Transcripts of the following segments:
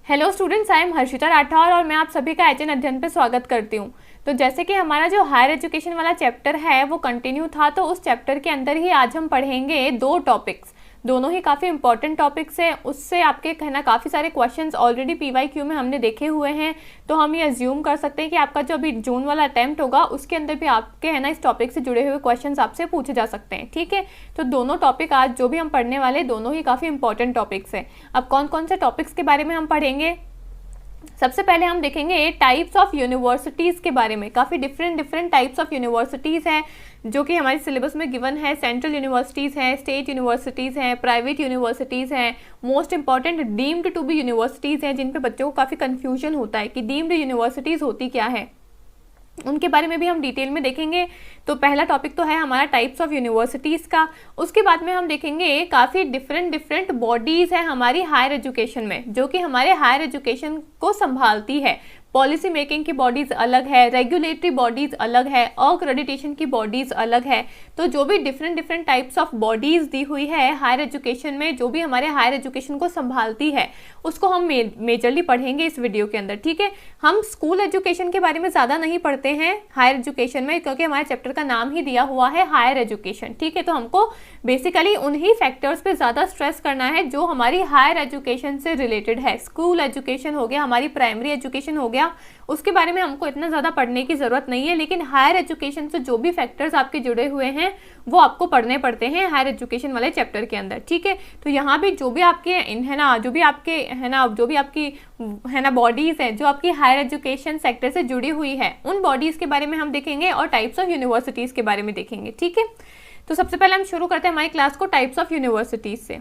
Hello students, I am Harshita Rathore और मैं आप सभी का एचएन अध्ययन पे स्वागत करती हूँ। तो जैसे कि हमारा जो हायर एजुकेशन वाला चैप्टर है वो कंटिन्यू था, तो उस चैप्टर के अंदर ही आज हम पढ़ेंगे दो टॉपिक्स, दोनों ही काफ़ी इंपॉर्टेंट टॉपिक्स हैं। उससे आपके कहना काफ़ी सारे क्वेश्चंस ऑलरेडी पीवाईक्यू में हमने देखे हुए हैं, तो हम ये अज्यूम कर सकते हैं कि आपका जो अभी जून वाला अटेम्प्ट होगा उसके अंदर भी आपके है ना इस टॉपिक से जुड़े हुए क्वेश्चंस आपसे पूछे जा सकते हैं। ठीक है, तो दोनों टॉपिक आज जो भी हम पढ़ने वाले दोनों ही काफ़ी इंपॉर्टेंट टॉपिक्स हैं। अब कौन कौन से टॉपिक्स के बारे में हम पढ़ेंगे, सबसे पहले हम देखेंगे टाइप्स ऑफ यूनिवर्सिटीज़ के बारे में। काफ़ी डिफरेंट टाइप्स ऑफ यूनिवर्सिटीज़ हैं जो कि हमारे सिलेबस में गिवन है। सेंट्रल यूनिवर्सिटीज़ हैं, स्टेट यूनिवर्सिटीज़ हैं, प्राइवेट यूनिवर्सिटीज़ हैं, most important deemed to be universities हैं, जिन पे बच्चों को काफ़ी कन्फ्यूजन होता है कि डीम्ड यूनिवर्सिटीज़ होती क्या है, उनके बारे में भी हम डिटेल में देखेंगे। तो पहला टॉपिक तो है हमारा टाइप्स ऑफ यूनिवर्सिटीज़ का। उसके बाद में हम देखेंगे काफ़ी डिफरेंट बॉडीज़ हैं हमारी हायर एजुकेशन में जो कि हमारे हायर एजुकेशन को संभालती है। पॉलिसी मेकिंग की बॉडीज़ अलग है, रेगुलेटरी बॉडीज़ अलग है, अक्रेडिटेशन की बॉडीज़ अलग है। तो जो भी डिफरेंट टाइप्स ऑफ बॉडीज़ दी हुई है हायर एजुकेशन में, जो भी हमारे हायर एजुकेशन को संभालती है, उसको हम मेजरली पढ़ेंगे इस वीडियो के अंदर। ठीक है, हम स्कूल एजुकेशन के बारे में ज़्यादा नहीं पढ़ते हैं हायर एजुकेशन में, क्योंकि हमारे चैप्टर का नाम ही दिया हुआ है हायर एजुकेशन। ठीक है, तो हमको बेसिकली उन्हीं फैक्टर्स पे ज़्यादा स्ट्रेस करना है जो हमारी हायर एजुकेशन से रिलेटेड है। स्कूल एजुकेशन हो गया, हमारी प्राइमरी एजुकेशन हो गया, उसके बारे में हमको इतना ज़्यादा पढ़ने की ज़रूरत नहीं है, लेकिन हायर एजुकेशन से जो भी फैक्टर्स आपके जुड़े हुए हैं वो आपको पढ़ने पड़ते हैं हायर एजुकेशन वाले चैप्टर के अंदर। ठीक है, तो यहाँ भी जो भी आपके है ना जो भी आपकी है ना बॉडीज़ हैं जो आपकी हायर एजुकेशन सेक्टर से जुड़ी हुई है, उन बॉडीज़ के बारे में हम देखेंगे और टाइप्स ऑफ यूनिवर्सिटीज़ के बारे में देखेंगे। ठीक है, तो सबसे पहले हम शुरू करते हैं हमारी क्लास को टाइप्स ऑफ यूनिवर्सिटीज़ से।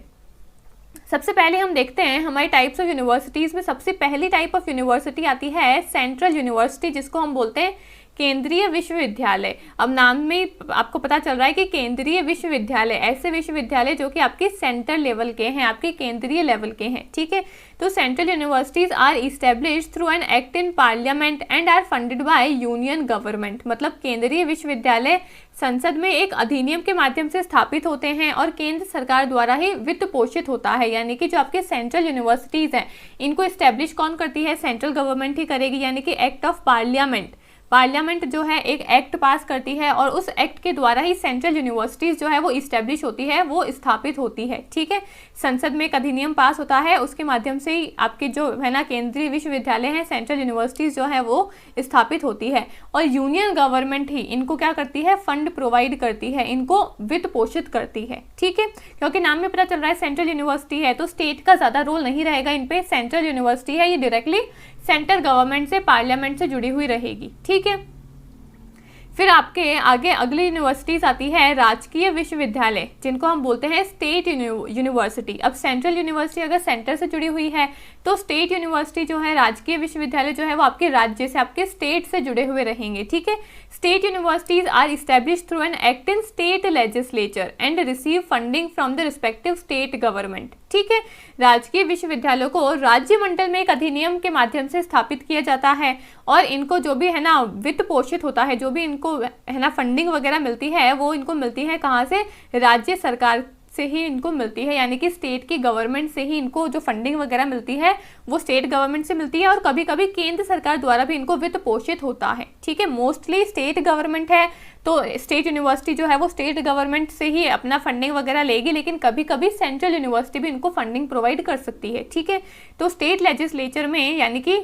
सबसे पहले हम देखते हैं हमारी टाइप्स ऑफ यूनिवर्सिटीज़ में सबसे पहली टाइप ऑफ यूनिवर्सिटी आती है सेंट्रल यूनिवर्सिटी, जिसको हम बोलते हैं केंद्रीय विश्वविद्यालय। अब नाम में आपको पता चल रहा है कि केंद्रीय विश्वविद्यालय, ऐसे विश्वविद्यालय जो कि आपके सेंटर लेवल के हैं, आपके केंद्रीय लेवल के हैं। ठीक है, तो central universities are established through an act in parliament and are funded by union government. मतलब केंद्रीय विश्वविद्यालय संसद में एक अधिनियम के माध्यम से स्थापित होते हैं और केंद्र सरकार द्वारा ही वित्त पोषित होता है। यानी कि जो आपके सेंट्रल यूनिवर्सिटीज़ हैं इनको इस्टेब्लिश कौन करती है, सेंट्रल गवर्नमेंट ही करेगी, यानी कि एक्ट ऑफ पार्लियामेंट जो है एक एक्ट पास करती है और उस एक्ट के द्वारा ही सेंट्रल यूनिवर्सिटीज़ जो है वो इस्टेब्लिश होती है, वो स्थापित होती है। ठीक है, संसद में एक अधिनियम पास होता है, उसके माध्यम से ही आपके जो है ना केंद्रीय विश्वविद्यालय हैं, सेंट्रल यूनिवर्सिटीज़ जो है वो स्थापित होती है और यूनियन गवर्नमेंट ही इनको क्या करती है, फंड प्रोवाइड करती है, इनको वित्त पोषित करती है। ठीक है, क्योंकि नाम में पता चल रहा है सेंट्रल यूनिवर्सिटी है तो स्टेट का ज़्यादा रोल नहीं रहेगा इन पे। सेंट्रल यूनिवर्सिटी है, ये डायरेक्टली सेंट्रल गवर्नमेंट से, पार्लियामेंट से जुड़ी हुई रहेगी। ठीक है, फिर आपके आगे अगली यूनिवर्सिटीज़ आती है राजकीय विश्वविद्यालय, जिनको हम बोलते हैं स्टेट यूनिवर्सिटी। अब सेंट्रल यूनिवर्सिटी अगर सेंटर से जुड़ी हुई है तो स्टेट यूनिवर्सिटी जो है, राजकीय विश्वविद्यालय जो है वो आपके राज्य से, आपके स्टेट से जुड़े हुए रहेंगे। ठीक है, state universities are established through an act in state legislature and receive funding from the respective state government. ठीक है, राजकीय विश्वविद्यालयों को राज्य मंडल में एक अधिनियम के माध्यम से स्थापित किया जाता है और इनको जो भी है ना वित्त पोषित होता है, जो भी इनको है ना फंडिंग वगैरह मिलती है, वो इनको मिलती है कहाँ से, राज्य सरकार से ही इनको मिलती है। यानी कि स्टेट की गवर्नमेंट से ही इनको जो फंडिंग वगैरह मिलती है वो स्टेट गवर्नमेंट से मिलती है और कभी कभी केंद्र सरकार द्वारा भी इनको वित्त पोषित होता है। ठीक है, मोस्टली स्टेट गवर्नमेंट है तो स्टेट यूनिवर्सिटी जो है वो स्टेट गवर्नमेंट से ही अपना फंडिंग वगैरह लेगी, लेकिन कभी कभी सेंट्रल यूनिवर्सिटी भी इनको फंडिंग प्रोवाइड कर सकती है। ठीक है, तो स्टेट लेजिस्लेचर में यानी कि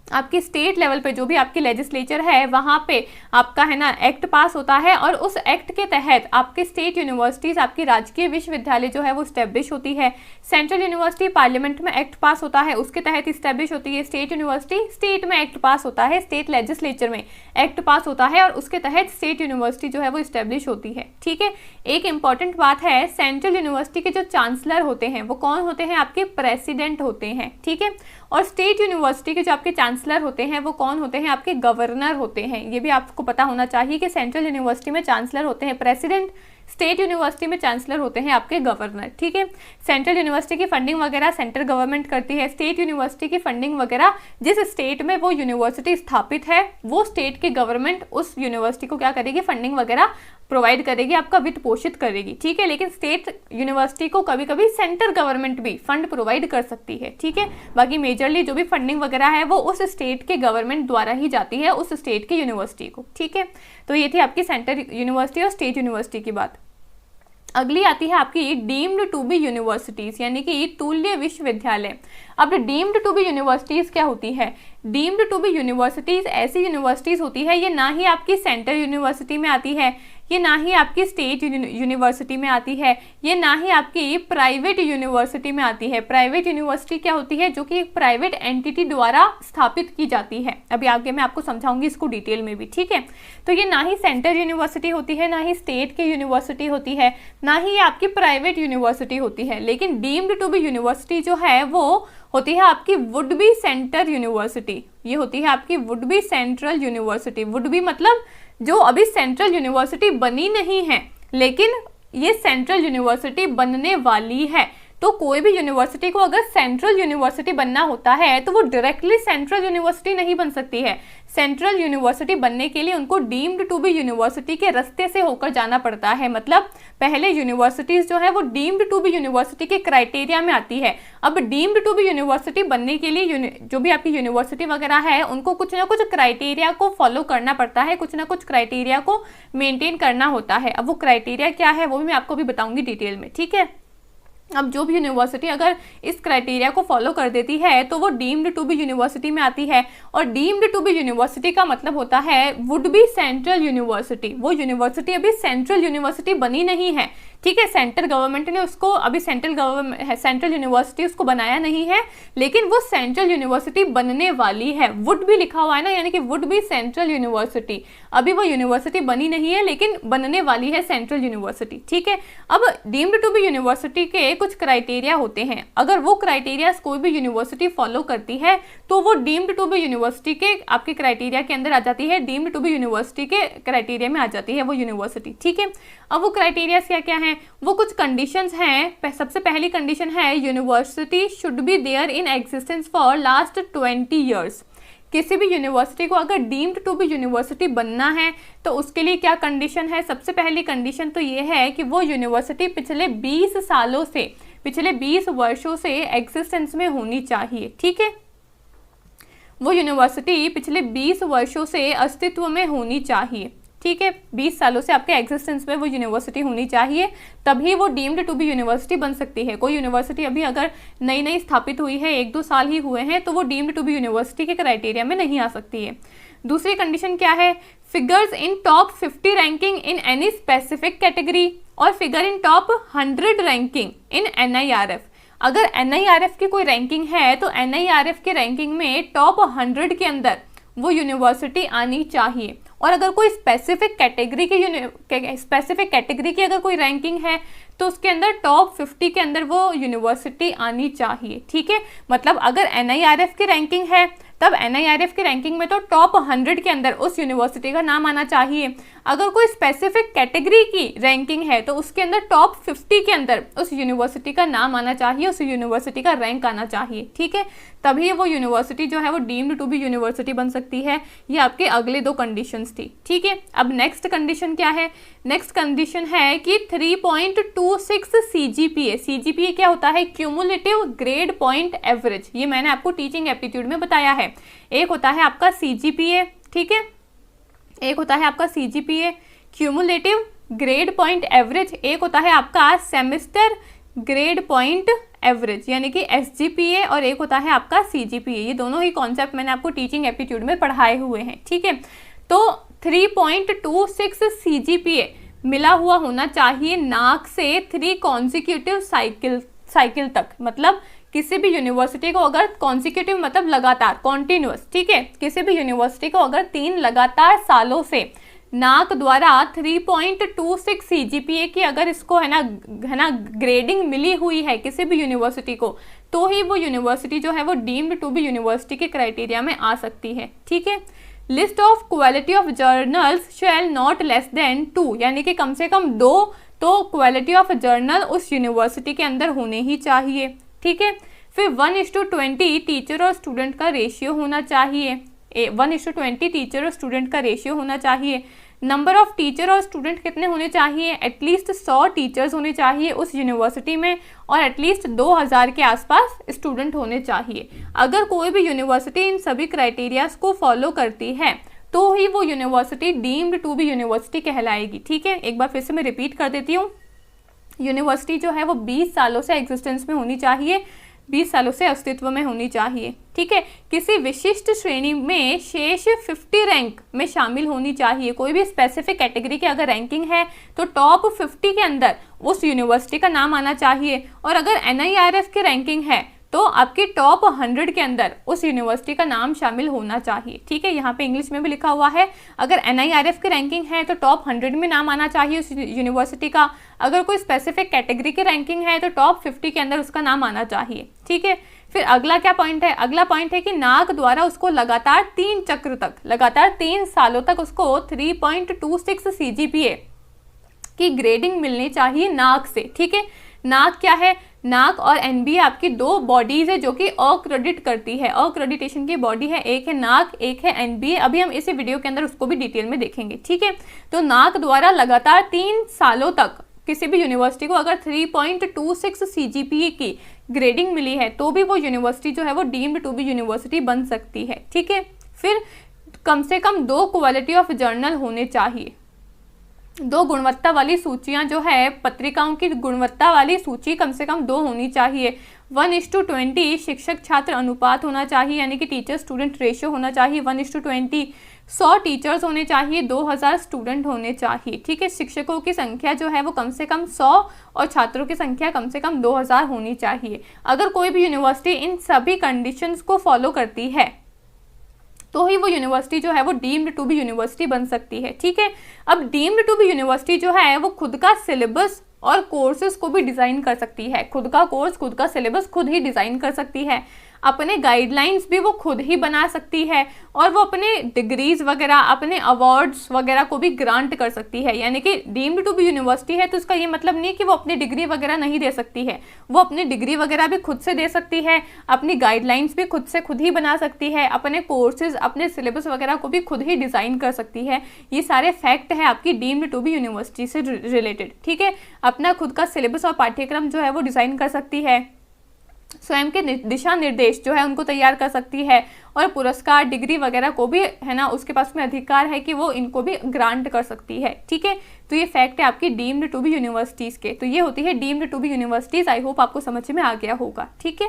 आपकी स्टेट लेवल पे जो भी आपकी लेजिस्लेचर है वहाँ पे आपका है ना एक्ट पास होता है और उस एक्ट के तहत आपके स्टेट यूनिवर्सिटीज़, आपकी राजकीय विश्वविद्यालय जो है वो स्टैब्लिश होती है। सेंट्रल यूनिवर्सिटी पार्लियामेंट में एक्ट पास होता है, उसके तहत स्टैब्लिश होती है। स्टेट यूनिवर्सिटी स्टेट में एक्ट पास होता है, स्टेट लेजिस्लेचर में एक्ट पास होता है और उसके तहत स्टेट यूनिवर्सिटी जो है वो स्टैब्लिश होती है। ठीक है, एक इंपॉर्टेंट बात है, सेंट्रल यूनिवर्सिटी के जो चांसलर होते हैं वो कौन होते हैं, आपके प्रेसिडेंट होते हैं। ठीक है, और स्टेट यूनिवर्सिटी के जो आपके चांसलर होते हैं वो कौन होते हैं, आपके गवर्नर होते हैं। ये भी आपको पता होना चाहिए कि सेंट्रल यूनिवर्सिटी में चांसलर होते हैं प्रेसिडेंट, स्टेट यूनिवर्सिटी में चांसलर होते हैं आपके गवर्नर, ठीक है। सेंट्रल यूनिवर्सिटी की फंडिंग वगैरह सेंट्रल गवर्नमेंट करती है। स्टेट यूनिवर्सिटी की फंडिंग वगैरह जिस स्टेट में वो यूनिवर्सिटी स्थापित है वो स्टेट की गवर्नमेंट उस यूनिवर्सिटी को क्या करेगी, फंडिंग वगैरह प्रोवाइड करेगी, आपका वित्त पोषित करेगी, ठीक है। लेकिन स्टेट यूनिवर्सिटी को कभी कभी सेंट्रल गवर्नमेंट भी फंड प्रोवाइड कर सकती है, ठीक है। बाकी मेजरली जो भी फंडिंग वगैरह है वो उस स्टेट के गवर्नमेंट द्वारा ही जाती है उस स्टेट की यूनिवर्सिटी को, ठीक है। तो ये थी आपकी सेंट्रल यूनिवर्सिटी और स्टेट यूनिवर्सिटी की बात। अगली आती है आपकी डीम्ड टू बी यूनिवर्सिटीज, यानी कि तुल्य विश्वविद्यालय। अब डीम्ड टू बी यूनिवर्सिटीज क्या होती है? डीम्ड टू बी यूनिवर्सिटीज ऐसी यूनिवर्सिटीज होती है, ये ना ही आपकी सेंट्रल यूनिवर्सिटी में आती है, ये ना ही आपकी स्टेट यूनिवर्सिटी में आती है, ये ना ही आपकी प्राइवेट यूनिवर्सिटी में आती है। प्राइवेट यूनिवर्सिटी क्या होती है? जो कि एक प्राइवेट एंटिटी द्वारा स्थापित की जाती है। अभी आगे मैं आपको समझाऊंगी इसको डिटेल में भी, ठीक है। तो ये ना ही सेंट्रल यूनिवर्सिटी होती है, ना ही स्टेट की यूनिवर्सिटी होती है, ना ही ये आपकी प्राइवेट यूनिवर्सिटी होती है। लेकिन डीम्ड टू बी यूनिवर्सिटी जो है वो होती है आपकी वुड बी सेंटर यूनिवर्सिटी। ये होती है आपकी would be central university. Would be मतलब जो अभी सेंट्रल यूनिवर्सिटी बनी नहीं है, लेकिन ये सेंट्रल यूनिवर्सिटी बनने वाली है। तो कोई भी यूनिवर्सिटी को अगर सेंट्रल यूनिवर्सिटी बनना होता है तो वो डायरेक्टली सेंट्रल यूनिवर्सिटी नहीं बन सकती है। सेंट्रल यूनिवर्सिटी बनने के लिए उनको डीम्ड टू बी यूनिवर्सिटी के रास्ते से होकर जाना पड़ता है। मतलब पहले यूनिवर्सिटीज जो है वो डीम्ड टू बी यूनिवर्सिटी के क्राइटेरिया में आती है। अब डीम्ड टू बी यूनिवर्सिटी बनने के लिए जो भी आपकी यूनिवर्सिटी वगैरह है उनको कुछ ना कुछ क्राइटेरिया को फॉलो करना पड़ता है, कुछ ना कुछ क्राइटेरिया को मेंटेन करना होता है। अब वो क्राइटेरिया क्या है वो भी मैं आपको भी बताऊंगी डिटेल में, ठीक है। अब जो भी यूनिवर्सिटी अगर इस क्राइटेरिया को फॉलो कर देती है तो वो डीम्ड टू बी यूनिवर्सिटी में आती है। और डीम्ड टू बी यूनिवर्सिटी का मतलब होता है वुड बी सेंट्रल यूनिवर्सिटी। वो यूनिवर्सिटी अभी सेंट्रल यूनिवर्सिटी बनी नहीं है, ठीक है। सेंट्रल गवर्नमेंट ने उसको अभी सेंट्रल यूनिवर्सिटी उसको बनाया नहीं है, लेकिन वो सेंट्रल यूनिवर्सिटी बनने वाली है। वुड भी लिखा हुआ है ना, यानी कि वुड बी सेंट्रल यूनिवर्सिटी। अभी वो यूनिवर्सिटी बनी नहीं है लेकिन बनने वाली है सेंट्रल यूनिवर्सिटी, ठीक है। अब डीम्ड टू बी यूनिवर्सिटी के कुछ क्राइटेरिया होते हैं। अगर वो क्राइटेरिया कोई भी यूनिवर्सिटी फॉलो करती है तो वो डीम्ड टू बी यूनिवर्सिटी के आपके क्राइटेरिया के अंदर आ जाती है, डीम्ड टू बी यूनिवर्सिटी के क्राइटेरिया में आ जाती है वो यूनिवर्सिटी, ठीक है। अब वो क्राइटेरिया क्या क्या हैं? वो कुछ कंडीशंस हैं। सबसे पहली कंडीशन है university should be there in existence for last 20 years. किसी भी यूनिवर्सिटी को अगर डीम्ड टू बी यूनिवर्सिटी बनना है तो उसके लिए क्या कंडीशन है? सबसे पहली कंडीशन तो ये है कि वो यूनिवर्सिटी पिछले 20 सालों से, पिछले 20 वर्षों से एग्जिस्टेंस में होनी चाहिए, ठीक है। वो यूनिवर्सिटी पिछले 20 वर्षों से अस्तित्व में होनी चाहिए, ठीक है। 20 सालों से आपके एग्जिस्टेंस में वो यूनिवर्सिटी होनी चाहिए, तभी वो डीम्ड टू बी यूनिवर्सिटी बन सकती है। कोई यूनिवर्सिटी अभी अगर नई नई स्थापित हुई है, 1-2 साल ही हुए हैं, तो वो डीम्ड टू बी यूनिवर्सिटी के क्राइटेरिया में नहीं आ सकती है। दूसरी कंडीशन क्या है? Figures in top 50 ranking in any specific category और figure in top 100 ranking in NIRF। अगर NIRF की कोई रैंकिंग है तो NIRF के रैंकिंग में टॉप 100 के अंदर वो यूनिवर्सिटी आनी चाहिए। और अगर कोई स्पेसिफिक कैटेगरी की अगर कोई रैंकिंग है तो उसके अंदर टॉप 50 के अंदर वो यूनिवर्सिटी आनी चाहिए, ठीक है। मतलब अगर NIRF की रैंकिंग है तब NIRF की रैंकिंग में तो टॉप 100 के अंदर उस यूनिवर्सिटी का नाम आना चाहिए। अगर कोई स्पेसिफिक कैटेगरी की रैंकिंग है तो उसके अंदर टॉप 50 के अंदर उस यूनिवर्सिटी का नाम आना चाहिए, उस यूनिवर्सिटी का रैंक आना चाहिए, ठीक है। तभी वो यूनिवर्सिटी जो है वो डीम्ड टू बी यूनिवर्सिटी बन सकती है। ये आपके अगले 2 कंडीशंस थी, ठीक है। अब नेक्स्ट कंडीशन क्या है? नेक्स्ट कंडीशन है कि 3.26 CGPA। CGPA क्या होता है? Cumulative grade point average. ये मैंने आपको टीचिंग एप्टीट्यूड में बताया है। एक होता है आपका CGPA, ठीक है, एक होता है आपका CGPA cumulative grade point average, एक होता है आपका सेमेस्टर ग्रेड पॉइंट एवरेज यानी कि SGPA, और एक होता है आपका CGPA। ये दोनों ही कॉन्सेप्ट मैंने आपको टीचिंग एप्टीट्यूड में पढ़ाए हुए हैं, ठीक है। तो 3.26 CGPA मिला हुआ होना चाहिए नाक से 3 कॉन्सिक्यूटिव साइकिल तक। मतलब किसी भी यूनिवर्सिटी को अगर कॉन्सिक्यूटिव मतलब लगातार, कॉन्टिन्यूअस, ठीक है, किसी भी यूनिवर्सिटी को अगर 3 लगातार सालों से नाक द्वारा 3.26 CGPA की अगर इसको है ना ग्रेडिंग मिली हुई है किसी भी यूनिवर्सिटी को, तो ही वो यूनिवर्सिटी जो है वो डीम्ड टू बी यूनिवर्सिटी के क्राइटेरिया में आ सकती है, ठीक है। List of quality of journals shall not less than 2, यानी कि कम से कम 2 तो क्वालिटी ऑफ जर्नल उस यूनिवर्सिटी के अंदर होने ही चाहिए, ठीक है। फिर 1:20 टीचर और स्टूडेंट का रेशियो होना चाहिए, 1:20 टीचर और स्टूडेंट का रेशियो होना चाहिए। नंबर ऑफ टीचर और स्टूडेंट कितने होने चाहिए, एटलीस्ट 100 टीचर्स होने चाहिए उस यूनिवर्सिटी में और एटलीस्ट 2000 के आसपास स्टूडेंट होने चाहिए। अगर कोई भी यूनिवर्सिटी इन सभी क्राइटेरियाज को फॉलो करती है तो ही वो university deemed to be university कहलाएगी, ठीक है। एक बार फिर से मैं रिपीट कर देती हूँ, यूनिवर्सिटी जो है वो 20 सालों से एग्जिस्टेंस में होनी चाहिए, 20 सालों से अस्तित्व में होनी चाहिए, ठीक है। किसी विशिष्ट श्रेणी में शेष 50 रैंक में शामिल होनी चाहिए। कोई भी स्पेसिफिक कैटेगरी की अगर रैंकिंग है तो टॉप 50 के अंदर उस यूनिवर्सिटी का नाम आना चाहिए, और अगर NIRF की रैंकिंग है तो आपकी टॉप 100 के अंदर उस यूनिवर्सिटी का नाम शामिल होना चाहिए, ठीक है। यहाँ पे इंग्लिश में भी लिखा हुआ है, अगर NIRF की रैंकिंग है तो टॉप 100 में नाम आना चाहिए उस यूनिवर्सिटी का। अगर कोई स्पेसिफिक कैटेगरी की रैंकिंग है तो टॉप 50 के अंदर उसका नाम आना चाहिए, ठीक है। फिर अगला क्या पॉइंट है, अगला पॉइंट है कि नाक द्वारा उसको लगातार 3 चक्र तक, लगातार 3 सालों तक उसको 3.26 CGPA की ग्रेडिंग मिलनी चाहिए नाक से, ठीक है। नाक क्या है, नाक और NBA आपकी 2 बॉडीज है जो कि अक्रेडिट करती है, अक्रेडिटेशन की बॉडी है, एक है नाक, एक है NBA। अभी हम इसी वीडियो के अंदर उसको भी डिटेल में देखेंगे, ठीक है। तो नाक द्वारा लगातार 3 सालों तक किसी भी यूनिवर्सिटी को अगर 3.26 CGPA की ग्रेडिंग मिली है तो भी वो यूनिवर्सिटी जो है वो डीम्ड टू बी यूनिवर्सिटी बन सकती है, ठीक है। फिर कम से कम 2 क्वालिटी ऑफ जर्नल होने चाहिए, 2 गुणवत्ता वाली सूचियां जो है, पत्रिकाओं की गुणवत्ता वाली सूची कम से कम 2 होनी चाहिए। 1:20 शिक्षक छात्र अनुपात होना चाहिए, यानी कि टीचर स्टूडेंट रेशियो होना चाहिए 1:20। 100 टीचर्स होने चाहिए, 2000 स्टूडेंट होने चाहिए, ठीक है। शिक्षकों की संख्या जो है वो कम से कम 100 और छात्रों की संख्या कम से कम 2000 होनी चाहिए। अगर कोई भी यूनिवर्सिटी इन सभी कंडीशंस को फॉलो करती है तो ही वो यूनिवर्सिटी जो है वो डीम्ड टू बी यूनिवर्सिटी बन सकती है, ठीक है। अब डीम्ड टू बी यूनिवर्सिटी जो है वो खुद का सिलेबस और कोर्सेज को भी डिज़ाइन कर सकती है, खुद का कोर्स, खुद का सिलेबस खुद ही डिज़ाइन कर सकती है, अपने गाइडलाइंस भी वो खुद ही बना सकती है, और वो अपने डिग्रीज वगैरह, अपने अवार्ड्स वगैरह को भी ग्रांट कर सकती है। यानी कि डीम्ड टू बी यूनिवर्सिटी है तो इसका ये मतलब नहीं कि वो अपनी डिग्री वगैरह नहीं दे सकती है, वो अपनी डिग्री वगैरह भी खुद से दे सकती है, अपनी गाइडलाइंस भी खुद ही बना सकती है, अपने कोर्सेज, अपने सिलेबस वगैरह को भी खुद ही डिज़ाइन कर सकती है। ये सारे फैक्ट है आपकी डीम्ड टू बी यूनिवर्सिटी से रिलेटेड, ठीक है। अपना खुद का सिलेबस और पाठ्यक्रम जो है वो डिज़ाइन कर सकती है, स्वयं के दिशा निर्देश जो है उनको तैयार कर सकती है, और पुरस्कार, डिग्री वगैरह को भी है ना उसके पास में अधिकार है कि वो इनको भी ग्रांट कर सकती है, ठीक है। तो ये फैक्ट है आपकी डीम्ड टू बी यूनिवर्सिटीज़ के। तो ये होती है deemed to be universities. I hope आपको समझ में आ गया होगा, ठीक है।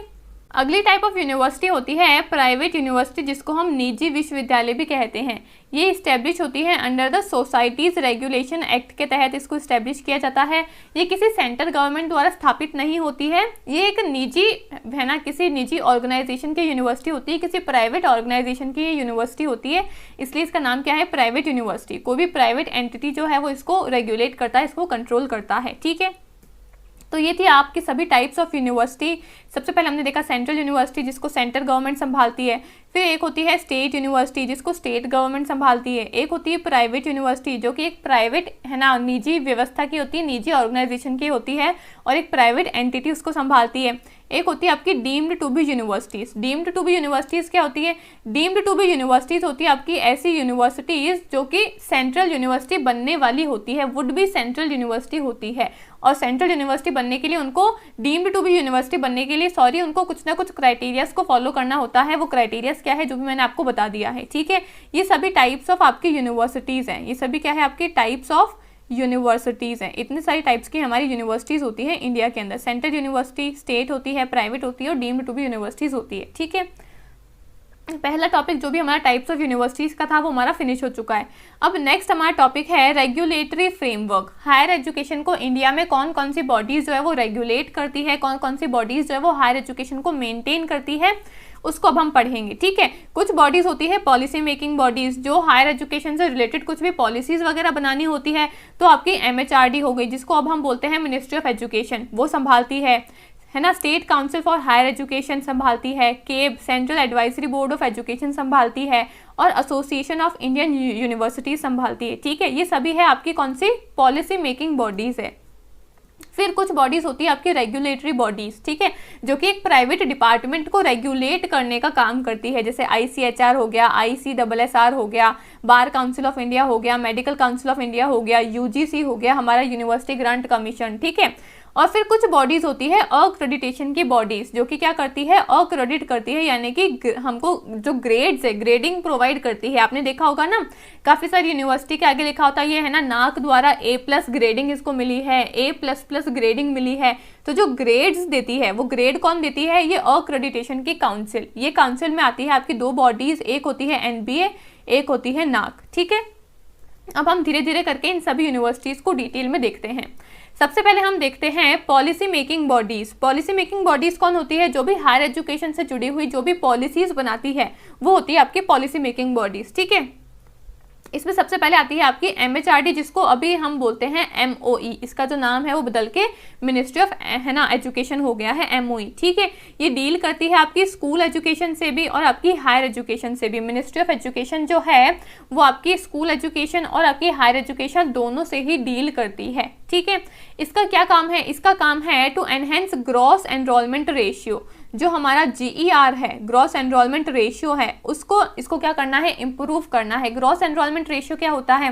अगली टाइप ऑफ यूनिवर्सिटी होती है प्राइवेट यूनिवर्सिटी, जिसको हम निजी विश्वविद्यालय भी कहते हैं। ये इस्टेब्लिश होती है under the societies regulation act के तहत इसको इस्टेब्लिश किया जाता है। ये किसी सेंट्रल गवर्नमेंट द्वारा स्थापित नहीं होती है, ये एक निजी है ना, किसी निजी ऑर्गेनाइजेशन की यूनिवर्सिटी होती है, किसी प्राइवेट ऑर्गेनाइजेशन की ये यूनिवर्सिटी होती है, इसलिए इसका नाम क्या है, प्राइवेट यूनिवर्सिटी। कोई भी प्राइवेट एंटिटी जो है वो इसको रेगुलेट करता है, इसको कंट्रोल करता है, ठीक है। तो ये थी आपकी सभी टाइप्स ऑफ यूनिवर्सिटी। सबसे पहले हमने देखा सेंट्रल यूनिवर्सिटी जिसको सेंट्रल गवर्नमेंट संभालती है, फिर एक होती है स्टेट यूनिवर्सिटी जिसको स्टेट गवर्नमेंट संभालती है, एक होती है प्राइवेट यूनिवर्सिटी जो कि एक प्राइवेट है ना निजी व्यवस्था की होती है, निजी ऑर्गेनाइजेशन की होती है, और एक प्राइवेट एंटिटी उसको संभालती है। एक होती है आपकी deemed to be universities. Deemed to be universities क्या होती है, डीम्ड टू बी यूनिवर्सिटीज़ होती है आपकी ऐसी यूनिवर्सिटीज़ जो कि सेंट्रल यूनिवर्सिटी बनने वाली होती है, वुड बी सेंट्रल यूनिवर्सिटी होती है, और सेंट्रल यूनिवर्सिटी बनने के लिए उनको, डीम्ड टू बी यूनिवर्सिटी बनने के लिए उनको कुछ ना कुछ क्राइटेरियाज को फॉलो करना होता है। वो क्राइटेरियाज क्या है जो भी मैंने आपको बता दिया है, ठीक है। ये सभी टाइप्स ऑफ आपकी यूनिवर्सिटीज़ हैं, ये सभी क्या है आपकी टाइप्स ऑफ यूनिवर्सिटीज़ हैं। इतनी सारी टाइप्स की हमारी यूनिवर्सिटीज़ होती हैं इंडिया के अंदर। सेंट्रल यूनिवर्सिटी, स्टेट होती है, प्राइवेट होती है, और डीम्ड टू बी यूनिवर्सिटीज़ होती है, ठीक है। पहला टॉपिक जो भी हमारा टाइप्स ऑफ यूनिवर्सिटीज़ का था वो हमारा फिनिश हो चुका है। अब नेक्स्ट हमारा टॉपिक है रेगुलेटरी फ्रेमवर्क। हायर एजुकेशन को इंडिया में कौन कौन सी बॉडीज़ जो है वो रेगुलेट करती है, कौन कौन सी बॉडीज़ जो है वो हायर एजुकेशन को मेंटेन करती है, उसको अब हम पढ़ेंगे, ठीक है। कुछ बॉडीज़ होती है पॉलिसी मेकिंग बॉडीज़, जो हायर एजुकेशन से रिलेटेड कुछ भी पॉलिसीज़ वगैरह बनानी होती है, तो आपकी MHRD हो गई जिसको अब हम बोलते हैं मिनिस्ट्री ऑफ एजुकेशन, वो संभालती है ना। State council for higher education संभालती है, CABE central advisory board of education संभालती है, और एसोसिएशन ऑफ इंडियन यूनिवर्सिटीज संभालती है, ठीक है। ये सभी है आपकी कौन सी पॉलिसी मेकिंग बॉडीज़ है। फिर कुछ बॉडीज होती है आपकी रेगुलेटरी बॉडीज, ठीक है, जो कि एक प्राइवेट डिपार्टमेंट को रेगुलेट करने का काम करती है, जैसे ICHR हो गया, ICSSR हो गया, बार काउंसिल ऑफ इंडिया हो गया, मेडिकल काउंसिल ऑफ इंडिया हो गया, UGC हो गया, हमारा यूनिवर्सिटी ग्रांट कमीशन, ठीक है। और फिर कुछ बॉडीज होती है अक्रेडिटेशन की बॉडीज, जो कि क्या करती है, अक्रेडिट करती है, यानी कि हमको जो ग्रेड्स है, ग्रेडिंग प्रोवाइड करती है। आपने देखा होगा ना, काफी सारी यूनिवर्सिटी के आगे लिखा होता है ये है ना, नाक द्वारा A+ ग्रेडिंग इसको मिली है, A++ ग्रेडिंग मिली है। तो जो ग्रेड्स देती है वो ग्रेड कौन देती है, ये अक्रेडिटेशन की काउंसिल। ये काउंसिल में आती है आपकी दो बॉडीज, एक होती है NBA, एक होती है नाक, ठीक है। अब हम धीरे धीरे करके इन सभी यूनिवर्सिटीज को डिटेल में देखते हैं। सबसे पहले हम देखते हैं policy making bodies. Policy making bodies कौन होती है, जो भी हायर एजुकेशन से जुड़ी हुई जो भी पॉलिसीज बनाती है वो होती है आपकी पॉलिसी मेकिंग बॉडीज, ठीक है। इसमें सबसे पहले आती है आपकी MHRD, जिसको अभी हम बोलते हैं MOE। इसका जो नाम है वो बदल के मिनिस्ट्री ऑफ है ना एजुकेशन हो गया है, MOE, ठीक है। ये डील करती है आपकी स्कूल एजुकेशन से भी और आपकी हायर एजुकेशन से भी। मिनिस्ट्री ऑफ एजुकेशन जो है वो आपकी स्कूल एजुकेशन और आपकी हायर एजुकेशन दोनों से ही डील करती है, ठीक है। इसका क्या काम है, इसका काम है to enhance gross enrolment ratio. जो हमारा GER है, ग्रॉस एनरोलमेंट रेशियो है, इसको क्या करना है, इम्प्रूव करना है। ग्रॉस एनरोलमेंट रेशियो क्या होता है,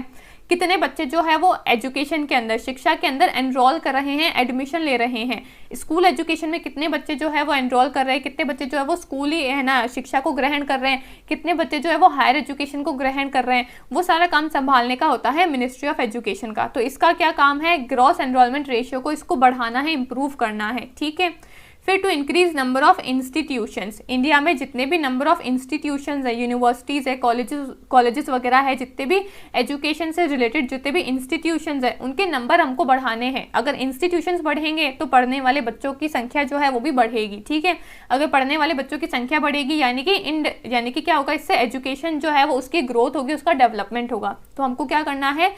कितने बच्चे जो है वो एजुकेशन के अंदर, शिक्षा के अंदर एनरोल कर रहे हैं, एडमिशन ले रहे हैं। स्कूल एजुकेशन में कितने बच्चे जो है वो एनरोल कर रहे हैं, कितने बच्चे जो है वो स्कूली है ना शिक्षा को ग्रहण कर रहे हैं, कितने बच्चे जो है वो हायर एजुकेशन को ग्रहण कर रहे हैं, वो सारा काम संभालने का होता है मिनिस्ट्री ऑफ एजुकेशन का। तो इसका क्या काम है, ग्रॉस एनरोलमेंट रेशियो को इसको बढ़ाना है, इम्प्रूव करना है, ठीक है। फिर to increase number of institutions. India में जितने भी नंबर ऑफ इंस्टीट्यूशंस है, यूनिवर्सिटीज़ है, कॉलेजेस वगैरह है, जितने भी एजुकेशन से रिलेटेड जितने भी इंस्टीट्यूशंस है, उनके नंबर हमको बढ़ाने हैं। अगर इंस्टीट्यूशंस बढ़ेंगे तो पढ़ने वाले बच्चों की संख्या जो है वो भी बढ़ेगी, ठीक है। अगर पढ़ने वाले बच्चों की संख्या बढ़ेगी यानी कि क्या होगा, इससे एजुकेशन जो है वो उसकी ग्रोथ होगी, उसका डेवलपमेंट होगा। तो हमको क्या करना है,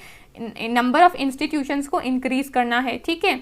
नंबर ऑफ इंस्टीट्यूशंस को इंक्रीज करना है, ठीक है।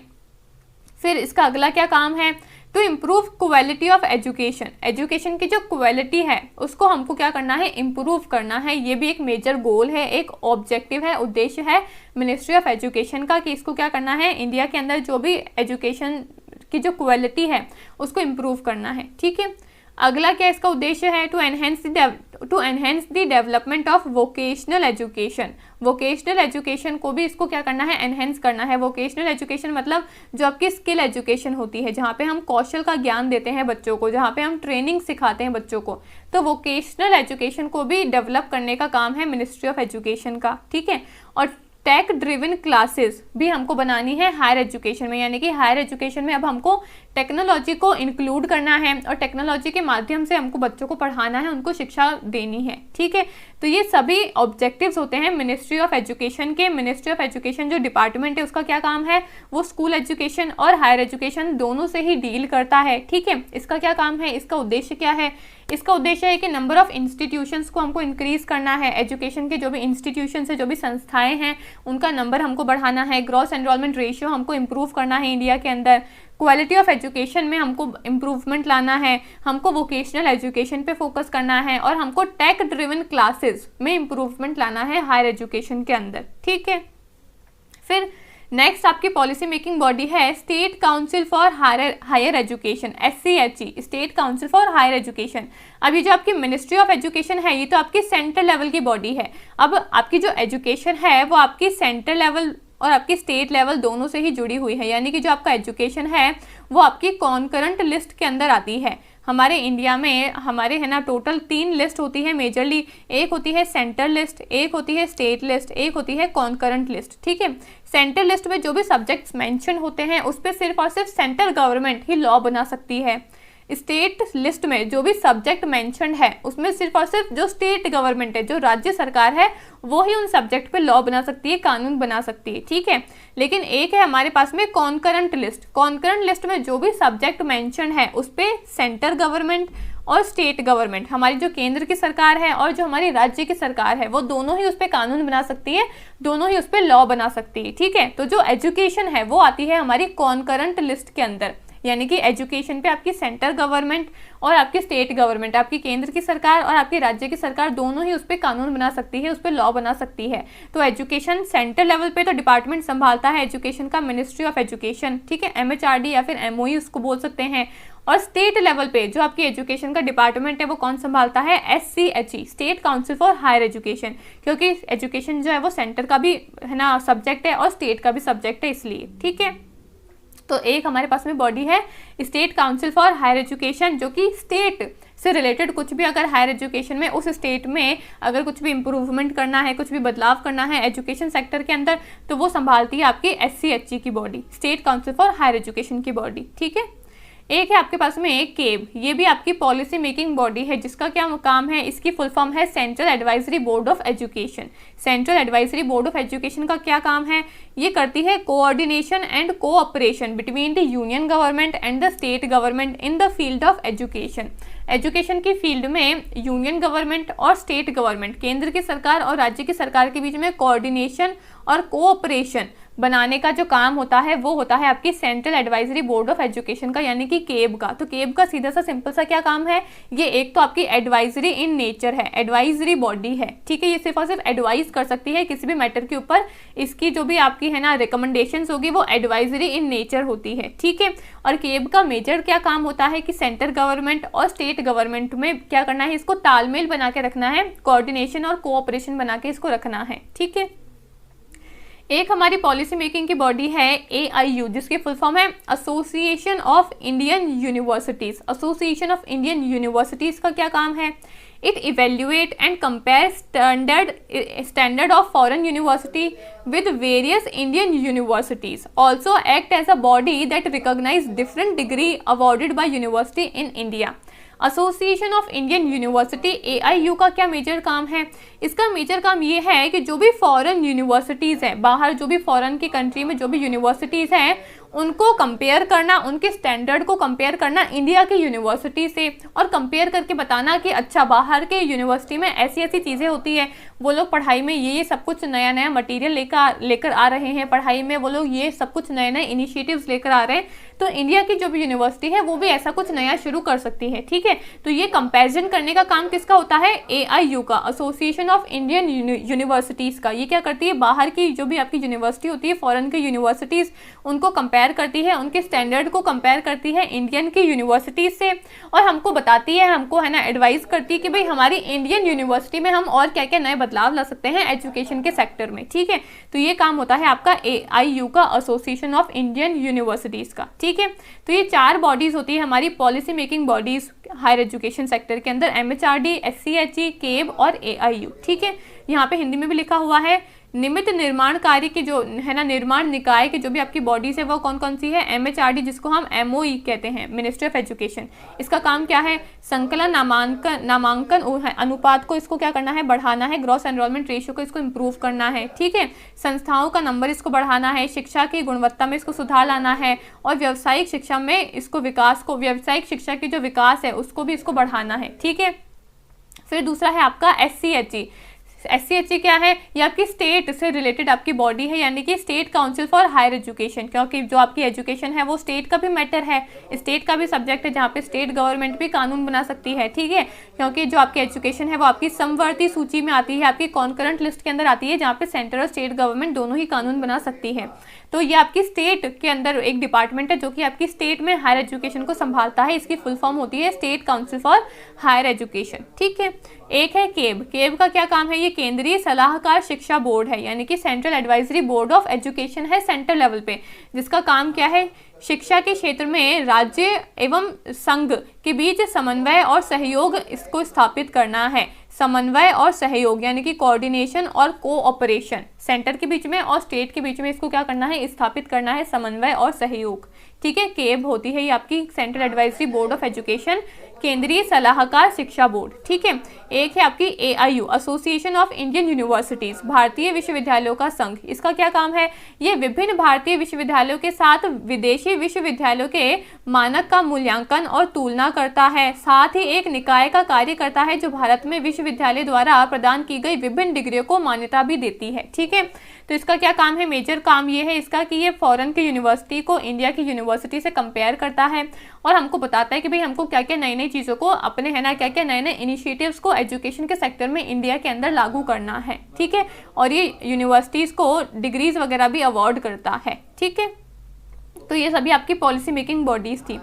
फिर इसका अगला क्या काम है, to improve quality of education. Education की जो क्वालिटी है उसको हमको क्या करना है, इम्प्रूव करना है। ये भी एक मेजर गोल है, एक ऑब्जेक्टिव है, उद्देश्य है मिनिस्ट्री ऑफ एजुकेशन का, कि इसको क्या करना है, इंडिया के अंदर जो भी एजुकेशन की जो क्वालिटी है उसको इम्प्रूव करना है, ठीक है। अगला क्या इसका उद्देश्य है, to enhance the development of vocational education. Vocational education को भी इसको क्या करना है, एनहेंस करना है। वोकेशनल एजुकेशन मतलब जो आपकी स्किल एजुकेशन होती है, जहाँ पे हम कौशल का ज्ञान देते हैं बच्चों को, जहाँ पे हम ट्रेनिंग सिखाते हैं बच्चों को। तो वोकेशनल एजुकेशन को भी डेवलप करने का काम है मिनिस्ट्री ऑफ एजुकेशन का, ठीक है। और टेक ड्रिवन क्लासेस भी हमको बनानी है हायर एजुकेशन में, यानी कि हायर एजुकेशन में अब हमको टेक्नोलॉजी को इंक्लूड करना है और टेक्नोलॉजी के माध्यम से हमको बच्चों को पढ़ाना है, उनको शिक्षा देनी है, ठीक है। तो ये सभी ऑब्जेक्टिव्स होते हैं मिनिस्ट्री ऑफ एजुकेशन के। मिनिस्ट्री ऑफ एजुकेशन जो डिपार्टमेंट है उसका क्या काम है, वो स्कूल एजुकेशन और हायर एजुकेशन दोनों से ही डील करता है, ठीक है। इसका क्या काम है, इसका उद्देश्य क्या है, इसका उद्देश्य है कि नंबर ऑफ इंस्टीट्यूशंस को हमको इंक्रीज करना है। एजुकेशन के जो भी इंस्टीट्यूशंस है, जो भी संस्थाएं हैं, उनका नंबर हमको बढ़ाना है। ग्रॉस एनरोलमेंट रेशियो हमको इम्प्रूव करना है इंडिया के अंदर। क्वालिटी ऑफ एजुकेशन में हमको इम्प्रूवमेंट लाना है, हमको वोकेशनल एजुकेशन पे फोकस करना है और हमको टेक ड्रिवन क्लासेस में इम्प्रूवमेंट लाना है हायर एजुकेशन के अंदर, ठीक है। फिर नेक्स्ट आपकी पॉलिसी मेकिंग बॉडी है state council for higher education, SCHE, state council for higher education. अब ये जो आपकी मिनिस्ट्री ऑफ एजुकेशन है, ये तो आपकी सेंट्रल लेवल की बॉडी है। अब आपकी जो एजुकेशन है वो आपकी सेंट्रल लेवल और आपकी स्टेट लेवल दोनों से ही जुड़ी हुई है, यानी कि जो आपका एजुकेशन है वो आपकी कॉन्करेंट लिस्ट के अंदर आती है। हमारे इंडिया में हमारे है ना टोटल 3 लिस्ट होती है मेजरली। एक होती है सेंट्रल लिस्ट, एक होती है स्टेट लिस्ट, एक होती है कॉन्करेंट लिस्ट, ठीक है। सेंट्रल लिस्ट में जो भी सब्जेक्ट्स मेंशन होते हैं उस पर सिर्फ और सिर्फ सेंट्रल गवर्नमेंट ही लॉ बना सकती है। स्टेट लिस्ट में जो भी सब्जेक्ट मेंशन है उसमें सिर्फ और सिर्फ जो स्टेट गवर्नमेंट है, जो राज्य सरकार है, वो ही उन सब्जेक्ट पे लॉ बना सकती है, कानून बना सकती है, ठीक है। लेकिन एक है हमारे पास में कॉन्करेंट लिस्ट। कॉन्करेंट लिस्ट में जो भी सब्जेक्ट मेंशन है उस पे सेंट्रल गवर्नमेंट और स्टेट गवर्नमेंट, हमारी जो केंद्र की सरकार है और जो हमारी राज्य की सरकार है, वो दोनों ही उस पर कानून बना सकती है, दोनों ही उस पर लॉ बना सकती है, ठीक है। तो जो एजुकेशन है वो आती है हमारी कॉन्करेंट लिस्ट के अंदर, यानी कि एजुकेशन पे आपकी सेंट्रल गवर्नमेंट और आपकी स्टेट गवर्नमेंट, आपकी केंद्र की सरकार और आपकी राज्य की सरकार दोनों ही उस पर कानून बना सकती है, उस पर लॉ बना सकती है। तो एजुकेशन सेंट्रल लेवल पे तो डिपार्टमेंट संभालता है एजुकेशन का, मिनिस्ट्री ऑफ एजुकेशन, ठीक है, MHRD या फिर MOE उसको बोल सकते हैं। और स्टेट लेवल पे जो आपकी एजुकेशन का डिपार्टमेंट है वो कौन संभालता है? SCHE, state council for higher education, क्योंकि एजुकेशन जो है वो सेंटर का भी है ना सब्जेक्ट है और स्टेट का भी सब्जेक्ट है इसलिए, ठीक है। तो एक हमारे पास में बॉडी है state council for higher education, जो कि स्टेट से रिलेटेड कुछ भी अगर हायर एजुकेशन में उस स्टेट में अगर कुछ भी इम्प्रूवमेंट करना है, कुछ भी बदलाव करना है एजुकेशन सेक्टर के अंदर, तो वो संभालती है आपकी SCHE की body, state council for higher education की बॉडी, ठीक है। एक है आपके पास में एक केब, ये भी आपकी पॉलिसी मेकिंग बॉडी है, जिसका क्या काम है? इसकी फुल फॉर्म है central advisory board of education. Central advisory board of education का क्या काम है? ये करती है coordination and cooperation between the union government and the state government in the field of education. Education की फील्ड में यूनियन गवर्नमेंट और स्टेट गवर्नमेंट, केंद्र की सरकार और राज्य की सरकार के बीच में कोऑर्डिनेशन और कोऑपरेशन बनाने का जो काम होता है वो होता है आपकी central advisory board of education का, यानी कि केब का। तो केब का सीधा सा सिंपल सा क्या काम है? ये एक तो आपकी एडवाइजरी इन नेचर है, एडवाइजरी बॉडी है, ठीक है। ये सिर्फ और सिर्फ एडवाइज कर सकती है किसी भी मैटर के ऊपर, इसकी जो भी आपकी है ना रिकमेंडेशंस होगी वो एडवाइजरी इन नेचर होती है, ठीक है। और केब का मेजर क्या काम होता है कि सेंट्रल गवर्नमेंट और स्टेट गवर्नमेंट में क्या करना है? इसको तालमेल बना के रखना है, कोऑर्डिनेशन और कोऑपरेशन बना के इसको रखना है, ठीक है। एक हमारी पॉलिसी मेकिंग की बॉडी है AIU, जिसकी फुल फॉर्म है association of Indian universities. Association of Indian universities का क्या काम है? It evaluate and compare standard of foreign university with various Indian universities, also act as a body that recognize different degree awarded by university in India। Association of Indian university AIU का क्या major काम है? इसका major काम ये है कि जो भी फॉरेन यूनिवर्सिटीज़ हैं, बाहर जो भी फॉरेन की कंट्री में जो भी यूनिवर्सिटीज़ हैं, उनको कंपेयर करना, उनके स्टैंडर्ड को कंपेयर करना इंडिया की यूनिवर्सिटी से, और कंपेयर करके बताना कि अच्छा बाहर के यूनिवर्सिटी में ऐसी ऐसी चीज़ें होती है, वो लोग पढ़ाई में ये सब कुछ नया नया मटेरियल लेकर आ रहे हैं, पढ़ाई में वो लोग ये सब कुछ नए नए इनिशिएटिव्स लेकर आ रहे हैं, तो इंडिया की जो भी यूनिवर्सिटी है वो भी ऐसा कुछ नया शुरू कर सकती है, ठीक है। तो ये कंपैरिजन करने का काम किसका होता है? AIU का, एसोसिएशन ऑफ इंडियन यूनिवर्सिटीज़ का। ये क्या करती है? बाहर की जो भी आपकी यूनिवर्सिटी होती है, फॉरेन की यूनिवर्सिटीज़, उनको कंपेयर करती है, उनके स्टैंडर्ड को कंपेयर करती है इंडियन की यूनिवर्सिटीज़ से, और हमको बताती है, हमको है ना एडवाइस करती है कि भाई हमारी इंडियन यूनिवर्सिटी में हम और क्या क्या नए बदलाव ला सकते हैं एजुकेशन के सेक्टर में, ठीक है। तो ये काम होता है आपका AIU का, एसोसिएशन ऑफ इंडियन यूनिवर्सिटीज़ का, ठीक है। तो ये चार बॉडीज़ होती है हमारी policy making bodies higher education sector के अंदर, MHRD, SCHE, केब और AIU, ठीक है। यहाँ पे हिंदी में भी लिखा हुआ है। निमित्त निर्माण कार्य की जो है ना, निर्माण निकाय की जो भी आपकी बॉडीज है वो कौन कौन सी है? MHRD, जिसको हम MOE कहते हैं, मिनिस्ट्री ऑफ एजुकेशन। इसका काम क्या है? संकलन नामांकन अनुपात को इसको क्या करना है? बढ़ाना है। ग्रॉस एनरोलमेंट रेशियो को इसको इम्प्रूव करना है, ठीक है। संस्थाओं का नंबर इसको बढ़ाना है, शिक्षा की गुणवत्ता में इसको सुधार लाना है, और व्यावसायिक शिक्षा में इसको व्यावसायिक शिक्षा की जो विकास है उसको भी इसको बढ़ाना है, ठीक है। फिर दूसरा है आपका SCHE। SCHE क्या है? ये आपकी स्टेट से रिलेटेड आपकी बॉडी है, यानी कि state council for higher education, क्योंकि जो आपकी एजुकेशन है वो स्टेट का भी मैटर है, स्टेट का भी सब्जेक्ट है, जहाँ पे स्टेट गवर्नमेंट भी कानून बना सकती है, ठीक है। क्योंकि जो आपकी एजुकेशन है वो आपकी समवर्ती सूची में आती है, आपकी कॉन्करेंट लिस्ट के अंदर आती है, जहाँ पे सेंटर और स्टेट गवर्नमेंट दोनों ही कानून बना सकती है। तो ये आपकी स्टेट के अंदर एक डिपार्टमेंट है जो कि आपकी स्टेट में हायर एजुकेशन को संभालता है। इसकी फुल फॉर्म होती है state council for higher education, ठीक है। एक है केब। केब का क्या काम है? ये केंद्रीय सलाहकार शिक्षा बोर्ड है, यानी कि central advisory board of education है सेंट्रल लेवल पे, जिसका काम क्या है? शिक्षा के क्षेत्र में राज्य एवं संघ के बीच समन्वय और सहयोग इसको स्थापित करना है। समन्वय और सहयोग यानी कि कोऑर्डिनेशन और कोऑपरेशन, सेंटर के बीच में और स्टेट के बीच में इसको क्या करना है? स्थापित करना है, समन्वय और सहयोग, ठीक है। केब होती है ये आपकी central advisory board of education, केंद्रीय सलाहकार शिक्षा बोर्ड, ठीक है। एक है आपकी AIU, association of Indian universities, भारतीय विश्वविद्यालयों का संघ। इसका क्या काम है? ये विभिन्न भारतीय विश्वविद्यालयों के साथ विदेशी विश्वविद्यालयों के मानक का मूल्यांकन और तुलना करता है, साथ ही एक निकाय का कार्य करता है जो भारत में विश्वविद्यालय द्वारा प्रदान की गई विभिन्न डिग्रियों को मान्यता भी देती है, ठीक है। तो इसका क्या काम है? मेजर काम ये है इसका कि ये फॉरेन की यूनिवर्सिटी को इंडिया की यूनिवर्सिटी यूनिवर्सिटी से कंपेयर करता है और हमको बताता है कि भाई हमको क्या क्या नई नई चीज़ों को अपने है ना, क्या क्या नए नए इनिशिएटिव्स को एजुकेशन के सेक्टर में इंडिया के अंदर लागू करना है। ठीक है, और ये यूनिवर्सिटीज़ को डिग्रीज वगैरह भी अवार्ड करता है। ठीक है, तो ये सभी आपकी पॉलिसी मेकिंग बॉडीज़ थी।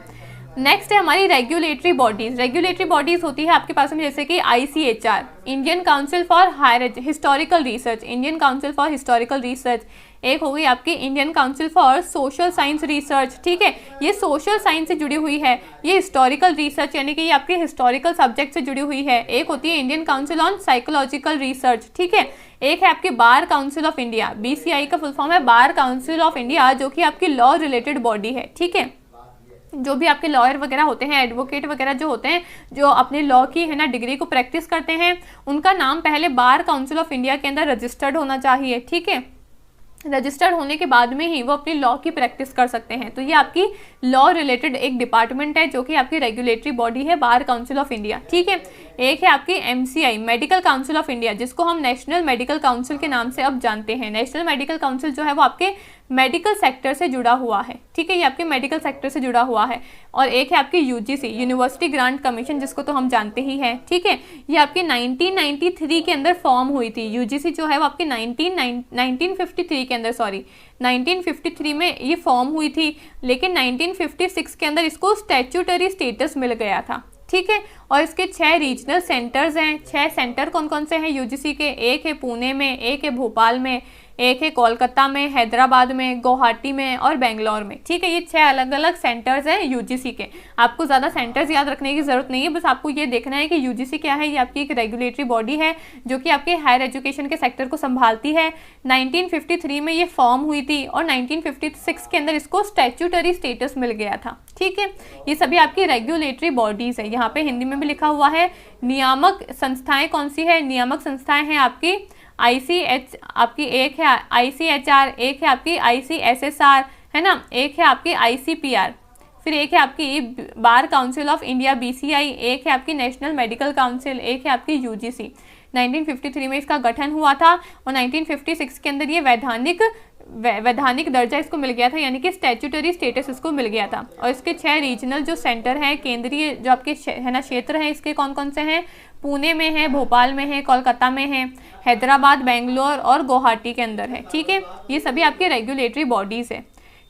नेक्स्ट है हमारी रेगुलेटरी बॉडीज़। रेगुलेटरी बॉडीज़ होती है आपके पास में जैसे कि ICHR, Indian council for higher historical research, Indian council for historical research. एक हो गई आपकी Indian council for social science research. ठीक है, ये सोशल साइंस से जुड़ी हुई है। ये हिस्टोरिकल रिसर्च यानी कि ये आपके हिस्टोरिकल सब्जेक्ट से जुड़ी हुई है। एक होती है Indian council on psychological research. ठीक है, एक है आपकी bar council of India, BCI का फुल फॉर्म है बार काउंसिल ऑफ इंडिया, जो कि आपकी लॉ रिलेटेड बॉडी है। ठीक है, जो भी आपके लॉयर वगैरह होते हैं, एडवोकेट वगैरह जो होते हैं, जो अपने लॉ की है ना डिग्री को प्रैक्टिस करते हैं, उनका नाम पहले बार काउंसिल ऑफ इंडिया के अंदर रजिस्टर्ड होना चाहिए। ठीक है, रजिस्टर्ड होने के बाद में ही वो अपनी लॉ की प्रैक्टिस कर सकते हैं। तो ये आपकी लॉ रिलेटेड एक डिपार्टमेंट है जो कि आपकी रेगुलेटरी बॉडी है, बार काउंसिल ऑफ इंडिया। ठीक है, एक है आपकी MCI, medical council of India, जिसको हम नेशनल मेडिकल काउंसिल के नाम से अब जानते हैं। नेशनल मेडिकल काउंसिल जो है वो आपके मेडिकल सेक्टर से जुड़ा हुआ है। ठीक है, ये आपके मेडिकल सेक्टर से जुड़ा हुआ है। और एक है आपकी UGC, यूनिवर्सिटी ग्रांट कमीशन, जिसको तो हम जानते ही हैं। ठीक है, ये आपकी 1993 के अंदर फॉर्म हुई थी। UGC जो है वो आपकी 1953 के अंदर 1953 में ये फॉर्म हुई थी, लेकिन 1956 के अंदर इसको स्टैट्यूटरी स्टेटस मिल गया था। ठीक है, और इसके 6 रीजनल सेंटर्स हैं। 6 सेंटर कौन कौन से हैं UGC के? एक है पुणे में, एक है भोपाल में, एक है कोलकाता में, हैदराबाद में, गुवाहाटी में और बेंगलोर में। ठीक है, ये 6 अलग अलग सेंटर्स हैं UGC के। आपको ज़्यादा सेंटर्स याद रखने की ज़रूरत नहीं है, बस आपको ये देखना है कि UGC क्या है। ये आपकी एक रेगुलेटरी बॉडी है जो कि आपके हायर एजुकेशन के सेक्टर को संभालती है। 1953 में ये फॉर्म हुई थी और 1956 के अंदर इसको स्टैट्यूटरी स्टेटस मिल गया था। ठीक है, ये सभी आपकी रेगुलेटरी बॉडीज़ है। यहाँ पे हिंदी में भी लिखा हुआ है। नियामक संस्थाएँ कौन सी है? नियामक संस्थाएँ हैं आपकी ICH, आपकी एक है ICHR, एक है आपकी ICSSR, है ना, एक है आपकी ICPR, फिर एक है आपकी bar council of India BCI, एक है आपकी नेशनल मेडिकल काउंसिल, एक है आपकी UGC। 1953 में इसका गठन हुआ था और 1956 के अंदर ये वैधानिक दर्जा इसको मिल गया था, यानी कि स्टैट्यूटरी स्टेटस इसको मिल गया था। और इसके 6 रीजनल जो सेंटर हैं, केंद्रीय जो आपके है ना क्षेत्र हैं, इसके कौन कौन से हैं? पुणे में है, भोपाल में है, कोलकाता में है, हैदराबाद, बेंगलोर और गुवाहाटी के अंदर है। ठीक है, ये सभी आपकी रेगुलेटरी बॉडीज़ है।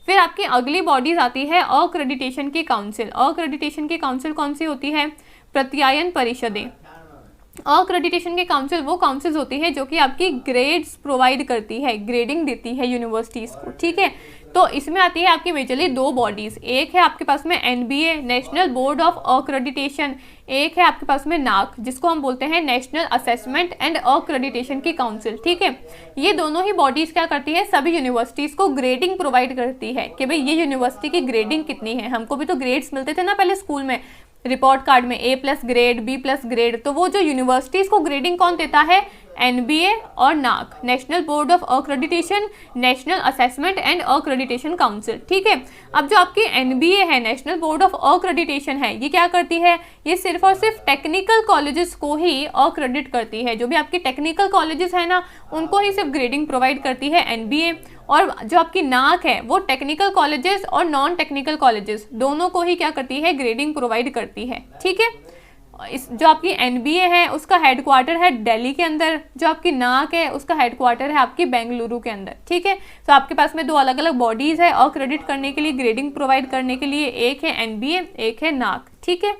फिर आपकी अगली बॉडीज़ आती है अक्रेडिटेशन की काउंसिल। अक्रेडिटेशन की काउंसिल कौन सी होती है? प्रत्यायन परिषदें। अक्रेडिटेशन की काउंसिल वो काउंसिल होती है जो कि आपकी ग्रेड्स प्रोवाइड करती है, ग्रेडिंग देती है यूनिवर्सिटीज़ को। ठीक है, तो इसमें आती है आपकी मेजरली 2 बॉडीज़। एक है आपके पास में NBA, national board of accreditation, एक है आपके पास में NAAC, जिसको हम बोलते हैं नेशनल असेसमेंट एंड अक्रेडिटेशन की काउंसिल। ठीक है, ये दोनों ही बॉडीज़ क्या करती है? सभी यूनिवर्सिटीज़ को ग्रेडिंग प्रोवाइड करती है कि भाई ये यूनिवर्सिटी की ग्रेडिंग कितनी है। हमको भी तो ग्रेड्स मिलते थे ना पहले स्कूल में, रिपोर्ट कार्ड में A+ ग्रेड, B+ ग्रेड। तो वो जो यूनिवर्सिटीज़ को ग्रेडिंग कौन देता है? NBA और NAAC, national board of accreditation, national assessment and accreditation council. ठीक है, अब जो आपकी NBA है, नेशनल बोर्ड ऑफ अक्रेडिटेशन है, ये क्या करती है? ये सिर्फ और सिर्फ टेक्निकल कॉलेजेस को ही अक्रेडिट करती है। जो भी आपकी टेक्निकल कॉलेजेस है ना, उनको ही सिर्फ ग्रेडिंग प्रोवाइड करती है NBA। और जो आपकी NAAC है वो टेक्निकल कॉलेजेस और नॉन टेक्निकल कॉलेजेस दोनों को ही क्या करती है? ग्रेडिंग प्रोवाइड करती है। ठीक है, इस जो आपकी NBA है उसका हेडक्वार्टर है दिल्ली के अंदर, जो आपकी NAAC है उसका हेडक्वार्टर है आपकी बेंगलुरु के अंदर। ठीक है, तो आपके पास में 2 अलग अलग बॉडीज़ है अक्रेडिट करने के लिए, ग्रेडिंग प्रोवाइड करने के लिए। एक है NBA, एक है NAAC। ठीक है,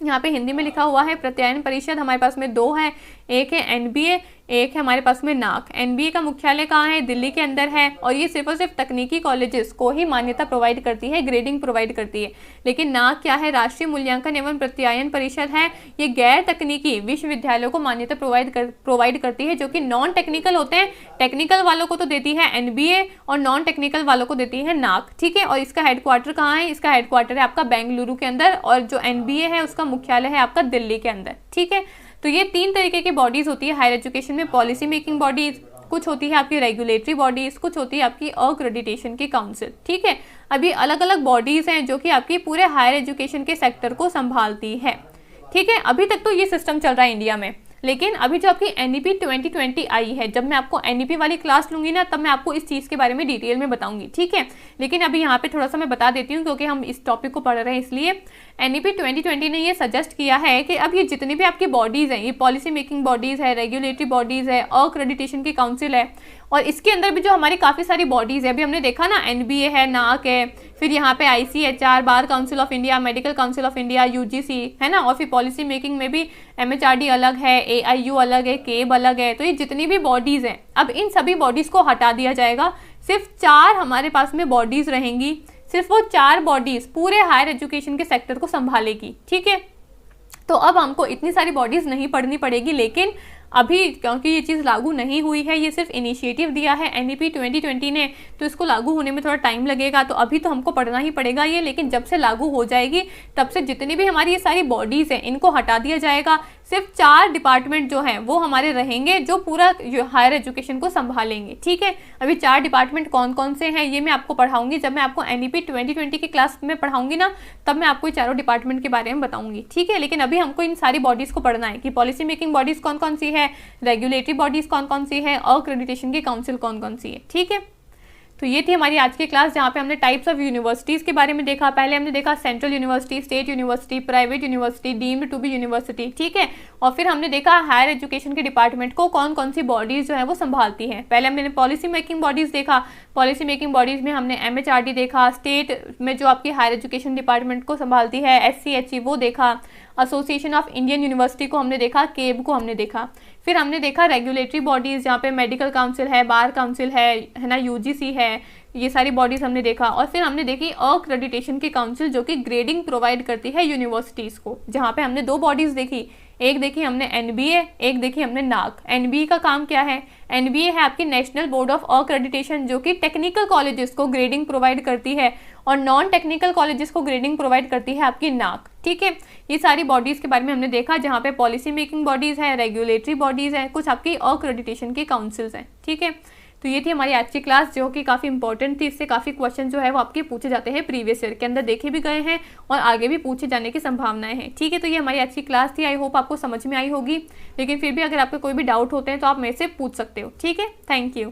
यहाँ पे हिंदी में लिखा हुआ है प्रत्यायन परिषद, हमारे पास में 2 है, एक है NBA, एक है हमारे पास में NAAC। NBA का मुख्यालय कहाँ है? दिल्ली के अंदर है। और ये सिर्फ और सिर्फ तकनीकी कॉलेजेस को ही मान्यता प्रोवाइड करती है, ग्रेडिंग प्रोवाइड करती है। लेकिन NAAC क्या है? राष्ट्रीय मूल्यांकन एवं प्रत्यायन परिषद है। ये गैर तकनीकी विश्वविद्यालयों को मान्यता प्रोवाइड करती है, जो कि नॉन टेक्निकल होते हैं। टेक्निकल वालों को तो देती है NBA और नॉन टेक्निकल वालों को देती है NAAC। ठीक है, और इसका हेडक्वार्टर कहाँ है? इसका हेडक्वार्टर है आपका बेंगलुरु के अंदर, और जो NBA है उसका मुख्यालय है आपका दिल्ली के अंदर। ठीक है, तो ये 3 तरीके की बॉडीज़ होती है हायर एजुकेशन में। पॉलिसी मेकिंग बॉडीज़, कुछ होती है आपकी रेगुलेटरी बॉडीज़, कुछ होती है आपकी अक्रेडिटेशन की काउंसिल। ठीक है, अभी अलग अलग बॉडीज़ हैं जो कि आपकी पूरे हायर एजुकेशन के सेक्टर को संभालती है। ठीक है, अभी तक तो ये सिस्टम चल रहा है इंडिया में, लेकिन अभी जो आपकी NEP 2020 आई है, जब मैं आपको NEP वाली क्लास लूंगी ना, तब मैं आपको इस चीज़ के बारे में डिटेल में बताऊंगी, ठीक है। लेकिन अभी यहाँ पे थोड़ा सा मैं बता देती हूँ, क्योंकि हम इस टॉपिक को पढ़ रहे हैं इसलिए। NEP 2020 ने ये सजेस्ट किया है कि अब ये जितनी भी आपकी बॉडीज़ हैं, ये पॉलिसी मेकिंग बॉडीज़ है, रेगुलेटरी बॉडीज़ है, अक्रेडिटेशन की काउंसिल है, और इसके अंदर भी जो हमारी काफ़ी सारी बॉडीज़ है, अभी हमने देखा ना NBA है, NAAC है, फिर यहाँ पे ICHR, bar council of India, medical council of India, UGC है ना, और फिर पॉलिसी मेकिंग में भी MHRD अलग है, AIU अलग है, केब अलग है। तो ये जितनी भी बॉडीज़ हैं, अब इन सभी बॉडीज़ को हटा दिया जाएगा, सिर्फ 4 हमारे पास में बॉडीज़ रहेंगी, सिर्फ वो 4 बॉडीज़ पूरे हायर एजुकेशन के सेक्टर को संभालेगी, ठीक है। तो अब हमको इतनी सारी बॉडीज़ नहीं पढ़नी पड़ेगी, लेकिन अभी क्योंकि ये चीज़ लागू नहीं हुई है, ये सिर्फ इनिशिएटिव दिया है NEP 2020 ने, तो इसको लागू होने में थोड़ा टाइम लगेगा। तो अभी तो हमको पढ़ना ही पड़ेगा ये, लेकिन जब से लागू हो जाएगी तब से जितनी भी हमारी ये सारी बॉडीज़ हैं, इनको हटा दिया जाएगा। सिर्फ 4 डिपार्टमेंट जो हैं वो हमारे रहेंगे, जो पूरा हायर एजुकेशन को संभालेंगे, ठीक है। अभी 4 डिपार्टमेंट कौन कौन से हैं ये मैं आपको पढ़ाऊंगी, जब मैं आपको NEP 2020 की क्लास में पढ़ाऊंगी ना, तब मैं आपको ये चारों डिपार्टमेंट के बारे में बताऊंगी, ठीक है। लेकिन अभी हमको इन सारी बॉडीज़ को पढ़ना है कि पॉलिसी मेकिंग बॉडीज़ कौन कौन सी है, रेगुलेटरी बॉडीज़ कौन कौन सी है, अक्रेडिटेशन की काउंसिल कौन कौन सी है, ठीक है। तो ये थी हमारी आज की क्लास, जहाँ पे हमने टाइप्स ऑफ यूनिवर्सिटीज़ के बारे में देखा। पहले हमने देखा central university, state university, private university, deemed to be university, ठीक है। और फिर हमने देखा हायर एजुकेशन के डिपार्टमेंट को कौन कौन सी बॉडीज़ जो है वो संभालती हैं। पहले हमने पॉलिसी मेकिंग बॉडीज़ देखा, पॉलिसी मेकिंग बॉडीज़ में हमने MHRD देखा, स्टेट में जो आपकी हायर एजुकेशन डिपार्टमेंट को संभालती है SCHE वो देखा, एसोसिएशन ऑफ इंडियन यूनिवर्सिटी को हमने देखा, केब को हमने देखा। फिर हमने देखा रेगुलेटरी बॉडीज़, जहाँ पे मेडिकल काउंसिल है, बार काउंसिल है ना, UGC है, ये सारी बॉडीज़ हमने देखा। और फिर हमने देखी अक्रेडिटेशन की काउंसिल, जो कि ग्रेडिंग प्रोवाइड करती है यूनिवर्सिटीज़ को, जहाँ पे हमने 2 बॉडीज़ देखी, एक देखी हमने NBA, एक देखी हमने NAAC। NBA का काम क्या है? NBA है आपकी नेशनल बोर्ड ऑफ अक्रेडिटेशन, जो कि टेक्निकल कॉलेजेस को ग्रेडिंग प्रोवाइड करती है, और नॉन टेक्निकल कॉलेजेस को ग्रेडिंग प्रोवाइड करती है आपकी NAAC, ठीक है। ये सारी बॉडीज़ के बारे में हमने देखा, जहाँ पे पॉलिसी मेकिंग बॉडीज़ है, रेगुलेटरी बॉडीज़ है, कुछ आपकी अक्रेडिटेशन की काउंसिल्स हैं, ठीक है। तो ये थी हमारी आज की क्लास, जो कि काफ़ी इंपॉर्टेंट थी। इससे काफ़ी क्वेश्चन जो है वो आपके पूछे जाते हैं, प्रीवियस ईयर के अंदर देखे भी गए हैं और आगे भी पूछे जाने की संभावनाएं हैं, ठीक है। तो ये हमारी आज की क्लास थी, आई होप आपको समझ में आई होगी। लेकिन फिर भी अगर आपके कोई भी डाउट होते हैं तो आप मेरे से पूछ सकते हो, ठीक है। Thank you.